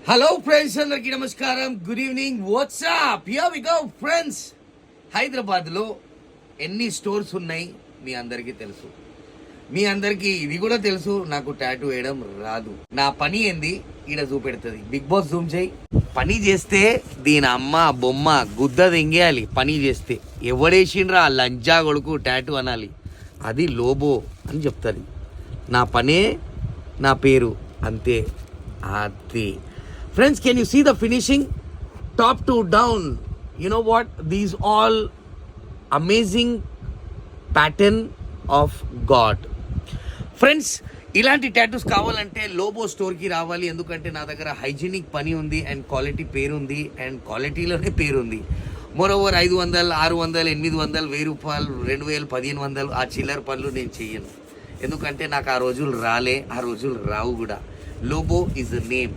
Hello friends, అందరికి నమస్కారం. Good evening. WhatsApp here we go friends. హైదరాబాద్లో ఎన్ని స్టోర్స్ ఉన్నాయి మీ అందరికీ తెలుసు. మీ అందరికీ ఇది కూడా తెలుసు, నాకు టాటూ వేయడం రాదు. నా పని ఏంది ఈడ చూపెడుతుంది. బిగ్ బాస్ జూమ్ చేయి. పని చేస్తే దీని అమ్మ బొమ్మ గుద్ద దెంగేయాలి. పని చేస్తే ఎవడేసిండ్రా లంజా కొడుకు టాటూ అనాలి. అది లోబో అని చెప్తుంది. నా పనే నా పేరు, అంతే. అది friends, can you see the finishing top to down? You know what, these all amazing pattern of God. Friends, ఇలాంటి టాటూస్ కావాలంటే లోబో స్టోర్కి రావాలి. ఎందుకంటే నా దగ్గర హైజీనిక్ పని ఉంది అండ్ క్వాలిటీ పేరు ఉంది అండ్ క్వాలిటీలోనే పేరు ఉంది. మోరోవర్ 500, 600, 800, 1000 రూపాయలు, 2000, 1500 ఆ చిల్లర పనులు నేను చెయ్యను. ఎందుకంటే నాకు ఆ రోజులు రాలే, ఆ రోజులు రావు కూడా. Lobo is a name.